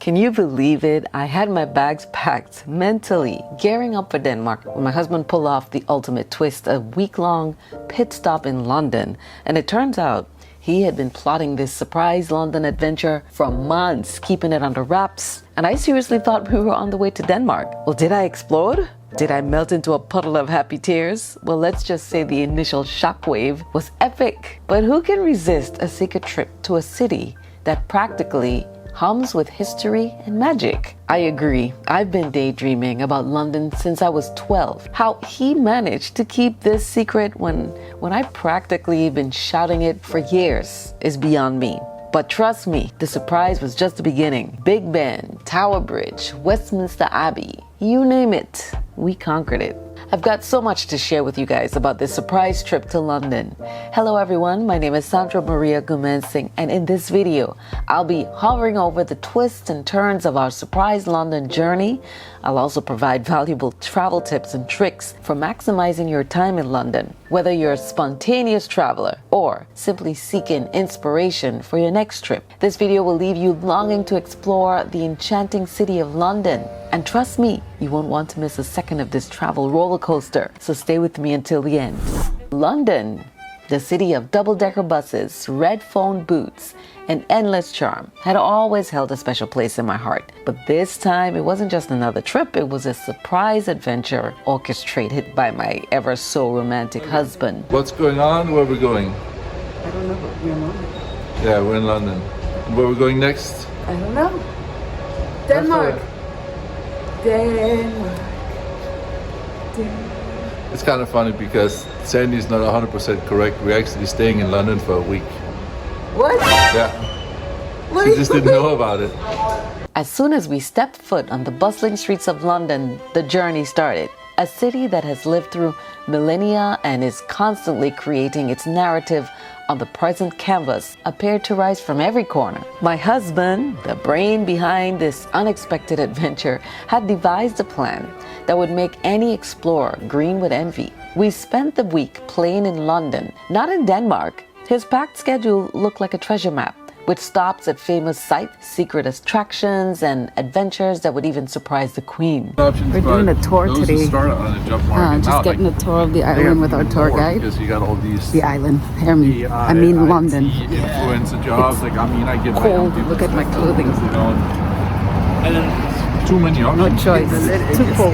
Can you believe it? I had my bags packed mentally, gearing up for Denmark when my husband pulled off the ultimate twist, a week-long pit stop in London. And it turns out he had been plotting this surprise London adventure for months, keeping it under wraps. And I seriously thought we were on the way to Denmark. Well, did I explode? Did I melt into a puddle of happy tears? Well, let's just say the initial shockwave was epic. But who can resist a secret trip to a city that practically hums with history and magic? I agree. I've been daydreaming about London since I was 12. How he managed to keep this secret when I practically been shouting it for years is beyond me. But trust me, the surprise was just the beginning. Big Ben, Tower Bridge, Westminster Abbey, you name it, we conquered it. I've got so much to share with you guys about this surprise trip to London. Hello everyone, my name is Sandra Maria Gomez-Singh, and in this video, I'll be hovering over the twists and turns of our surprise London journey. I'll also provide valuable travel tips and tricks for maximizing your time in London, whether you're a spontaneous traveler or simply seeking inspiration for your next trip. This video will leave you longing to explore the enchanting city of London. And trust me, you won't want to miss a second of this travel roller coaster, so stay with me until the end. London, the city of double-decker buses, red phone booths, and endless charm, had always held a special place in my heart. But this time, it wasn't just another trip, it was a surprise adventure orchestrated by my ever so romantic husband. What's going on? Where are we going? I don't know, but we're in London. Yeah, we're in London. Where are we going next? I don't know. Denmark. Denmark. It's kind of funny because Sandy's not 100% correct. We're actually staying in London for a week. What? Yeah. What She just didn't know about it. As soon as we stepped foot on the bustling streets of London, the journey started. A city that has lived through millennia and is constantly creating its narrative on the present canvas appeared to rise from every corner. My husband, the brain behind this unexpected adventure, had devised a plan that would make any explorer green with envy. We spent the week playing in London, not in Denmark. His packed schedule looked like a treasure map, with stops at famous sites, secret attractions, and adventures that would even surprise the Queen. We're doing a tour today. Just getting a tour of the island with our tour guide. Because you got all these. The island. I mean London. Influencer jobs. Like I get cold. Look at my clothing. And then too many options. No choice. It's too cold.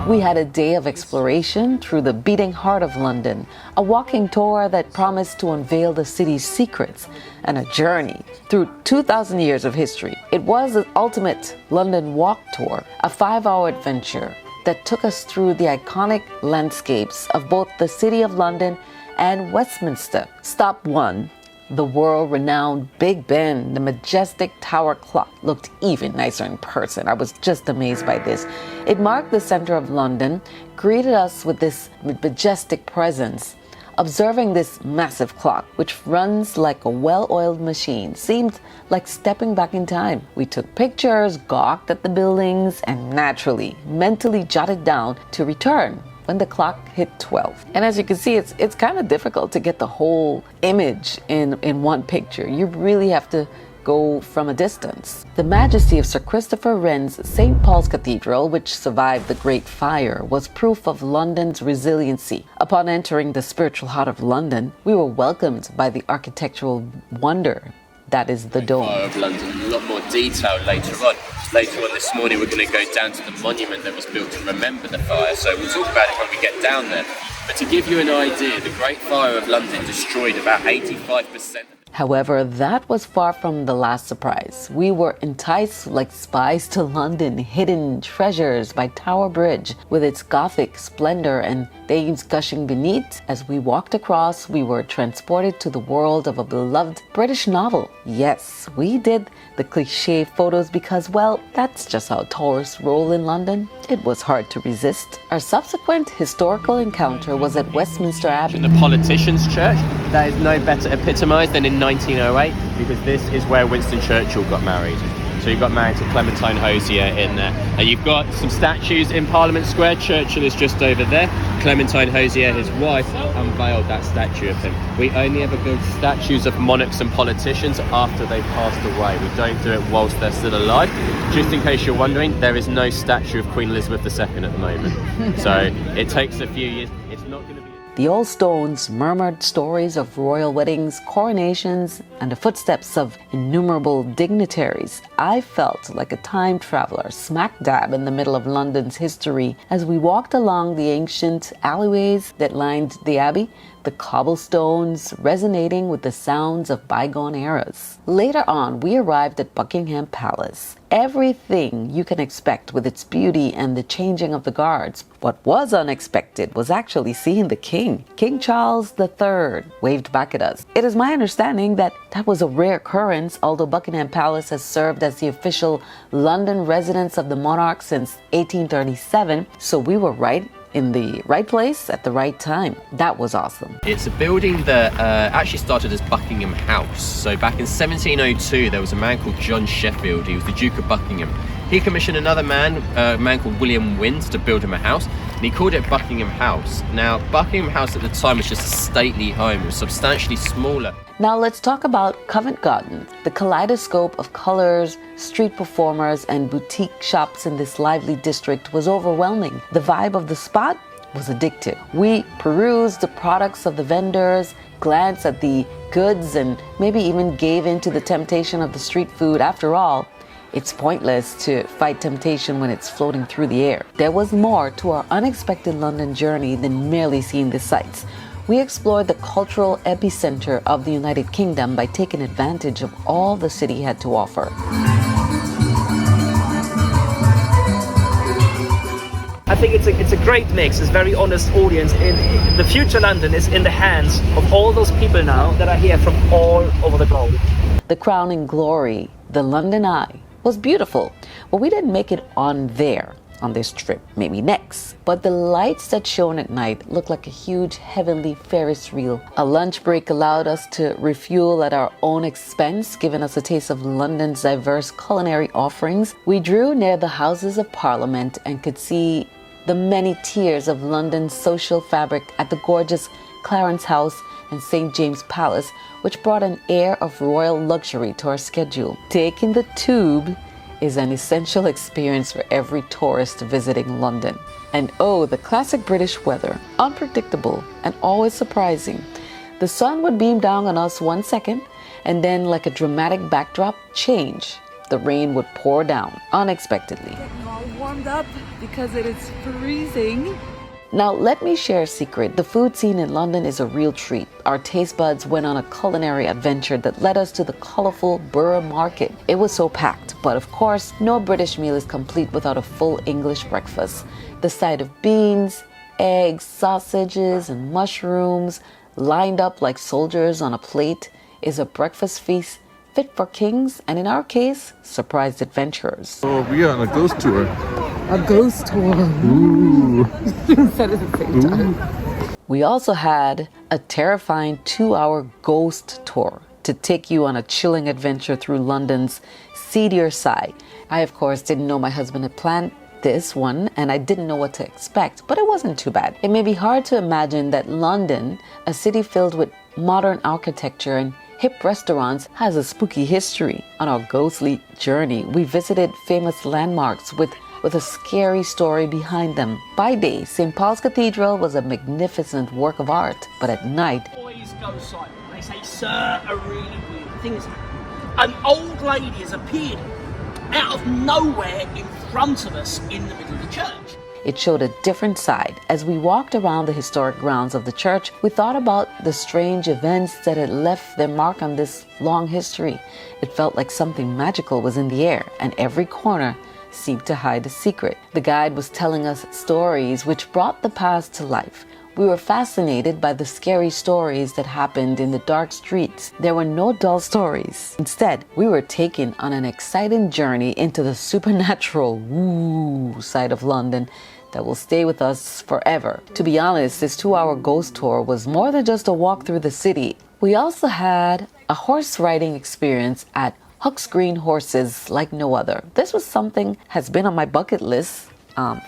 We had a day of exploration through the beating heart of London, a walking tour that promised to unveil the city's secrets, and a journey through 2,000 years of history. It was the ultimate London walk tour, a 5-hour adventure that took us through the iconic landscapes of both the City of London and Westminster. Stop 1. The world-renowned Big Ben, the majestic tower clock, looked even nicer in person. I was just amazed by this. It marked the center of London, greeted us with this majestic presence. Observing this massive clock, which runs like a well-oiled machine, seemed like stepping back in time. We took pictures, gawked at the buildings, and naturally, mentally jotted down to return when the clock hit 12. And as you can see, it's kind of difficult to get the whole image in one picture. You really have to go from a distance. The majesty of Sir Christopher Wren's St. Paul's Cathedral, which survived the Great Fire, was proof of London's resiliency. Upon entering the spiritual heart of London, we were welcomed by the architectural wonder that is the Dome. Of London, a lot more detail later on. Later on this morning, we're going to go down to the monument that was built to remember the fire, so we'll talk about it when we get down there. But to give you an idea, the Great Fire of London destroyed about 85%. However, that was far from the last surprise. We were enticed like spies to London, hidden treasures by Tower Bridge with its Gothic splendor and Thames gushing beneath. As we walked across, we were transported to the world of a beloved British novel. Yes, we did the cliché photos because, well, that's just how tourists roll in London. It was hard to resist. Our subsequent historical encounter was at Westminster Abbey. The Politicians' Church, that is no better epitomised than in 1908, because this is where Winston Churchill got married. So you've got married to Clementine Hosier in there. And you've got some statues in Parliament Square. Churchill is just over there. Clementine Hosier, his wife, unveiled that statue of him. We only ever build statues of monarchs and politicians after they've passed away. We don't do it whilst they're still alive. Just in case you're wondering, there is no statue of Queen Elizabeth II at the moment. So it takes a few years. It's not going to be... The old stones murmured stories of royal weddings, coronations, and the footsteps of innumerable dignitaries. I felt like a time traveler smack dab in the middle of London's history as we walked along the ancient alleyways that lined the Abbey, the cobblestones resonating with the sounds of bygone eras. Later on, we arrived at Buckingham Palace. Everything you can expect with its beauty and the changing of the guards. What was unexpected was actually seeing the king. King Charles III waved back at us. It is my understanding that was a rare occurrence, although Buckingham Palace has served as the official London residence of the monarch since 1837, so we were right in the right place at the right time. That was awesome. It's a building that actually started as Buckingham House. So back in 1702, there was a man called John Sheffield. He was the Duke of Buckingham. He commissioned another man, a man called William Wynne, to build him a house, and he called it Buckingham House. Now, Buckingham House at the time was just a stately home. It was substantially smaller. Now let's talk about Covent Garden. The kaleidoscope of colors, street performers, and boutique shops in this lively district was overwhelming. The vibe of the spot was addictive. We perused the products of the vendors, glanced at the goods, and maybe even gave in to the temptation of the street food. After all, it's pointless to fight temptation when it's floating through the air. There was more to our unexpected London journey than merely seeing the sights. We explored the cultural epicenter of the United Kingdom by taking advantage of all the city had to offer. I think it's a great mix. It's a very honest audience. The future London is in the hands of all those people now that are here from all over the globe. The crowning glory, the London Eye, was beautiful, but we didn't make it on this trip, maybe next. But the lights that shone at night looked like a huge heavenly Ferris wheel. A lunch break allowed us to refuel at our own expense, giving us a taste of London's diverse culinary offerings. We drew near the Houses of Parliament and could see the many tiers of London's social fabric at the gorgeous Clarence House and St. James Palace, which brought an air of royal luxury to our schedule. Taking the tube is an essential experience for every tourist visiting London. And oh, the classic British weather, unpredictable and always surprising. The sun would beam down on us 1 second, and then like a dramatic backdrop, change. The rain would pour down unexpectedly. Getting all warmed up because it is freezing. Now, let me share a secret. The food scene in London is a real treat. Our taste buds went on a culinary adventure that led us to the colorful Borough Market. It was so packed, but of course, no British meal is complete without a full English breakfast. The side of beans, eggs, sausages, and mushrooms lined up like soldiers on a plate is a breakfast feast fit for kings and, in our case, surprised adventurers. Oh, we are on a ghost tour. A ghost tour. Ooh. Said it at the same time. We also had a terrifying 2-hour ghost tour to take you on a chilling adventure through London's seedier side. I, of course, didn't know my husband had planned this one, and I didn't know what to expect, but it wasn't too bad. It may be hard to imagine that London, a city filled with modern architecture and hip restaurants, has a spooky history. On our ghostly journey, we visited famous landmarks with a scary story behind them. By day, St. Paul's Cathedral was a magnificent work of art, but at night, Boys go silent. They say, "Sir, a really weird thing has happened. An old lady has appeared out of nowhere in front of us in the middle of the church." it showed a different side. As we walked around the historic grounds of the church, we thought about the strange events that had left their mark on this long history. It felt like something magical was in the air, and every corner seemed to hide a secret. The guide was telling us stories which brought the past to life. We were fascinated by the scary stories that happened in the dark streets. There were no dull stories. Instead, we were taken on an exciting journey into the supernatural side of London that will stay with us forever. To be honest, this 2-hour ghost tour was more than just a walk through the city. We also had a horse riding experience at Huck's green horses like no other. This was something has been on my bucket list.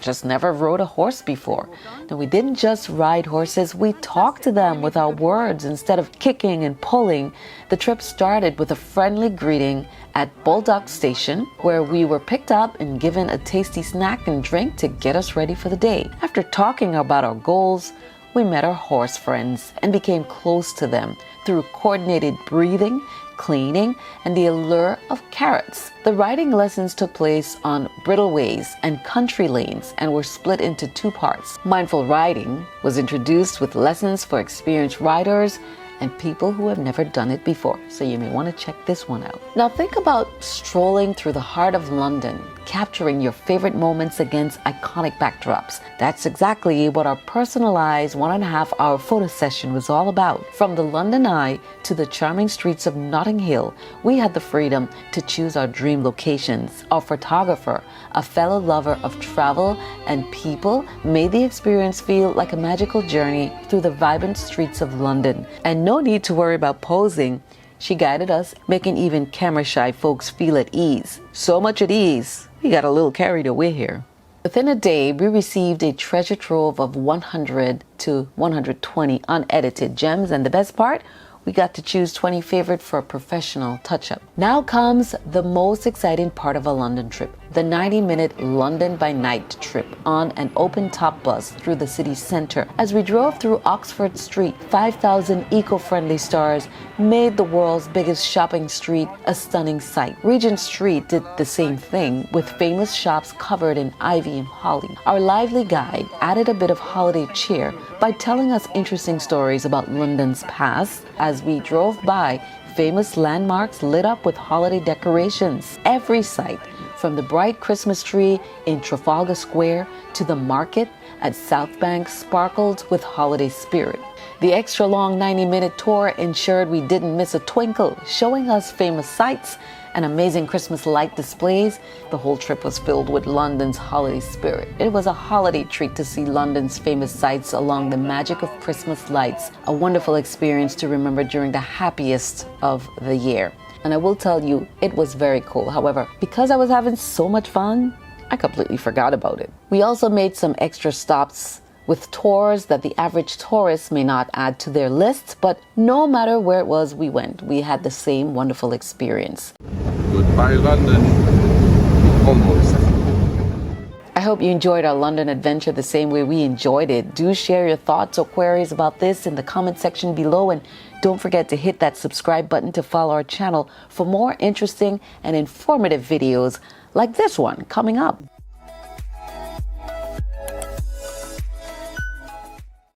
Just never rode a horse before. And we didn't just ride horses, we talked to them with our words instead of kicking and pulling. The trip started with a friendly greeting at Bulldog Station, where we were picked up and given a tasty snack and drink to get us ready for the day. After talking about our goals, we met our horse friends and became close to them through coordinated breathing, cleaning, and the allure of carrots. The riding lessons took place on brittleways and country lanes and were split into two parts. Mindful riding was introduced with lessons for experienced riders and people who have never done it before, so you may want to check this one out. Now think about strolling through the heart of London, capturing your favorite moments against iconic backdrops. That's exactly what our personalized 1.5-hour photo session was all about. From the London Eye to the charming streets of Notting Hill, we had the freedom to choose our dream locations. Our photographer, a fellow lover of travel and people, made the experience feel like a magical journey through the vibrant streets of London. And no need to worry about posing. She guided us, making even camera-shy folks feel at ease. So much at ease, we got a little carried away here. Within a day, we received a treasure trove of 100 to 120 unedited gems, and the best part, we got to choose 20 favorite for a professional touch-up. Now comes the most exciting part of a London trip, the 90-minute London by night trip on an open-top bus through the city center. As we drove through Oxford Street, 5,000 eco-friendly stars made the world's biggest shopping street a stunning sight. Regent Street did the same thing, with famous shops covered in ivy and holly. Our lively guide added a bit of holiday cheer by telling us interesting stories about London's past. As we drove by, famous landmarks lit up with holiday decorations. Every site, from the bright Christmas tree in Trafalgar Square to the market at South Bank, sparkled with holiday spirit. The extra long 90-minute tour ensured we didn't miss a twinkle, showing us famous sights and amazing Christmas light displays. The whole trip was filled with London's holiday spirit. It was a holiday treat to see London's famous sights along the magic of Christmas lights, a wonderful experience to remember during the happiest of the year. And I will tell you, it was very cool. However, because I was having so much fun, I completely forgot about it. We also made some extra stops with tours that the average tourist may not add to their list, but no matter where it was we went, we had the same wonderful experience. Goodbye, London. Almost. I hope you enjoyed our London adventure the same way we enjoyed it. Do share your thoughts or queries about this in the comment section below, and don't forget to hit that subscribe button to follow our channel for more interesting and informative videos like this one coming up.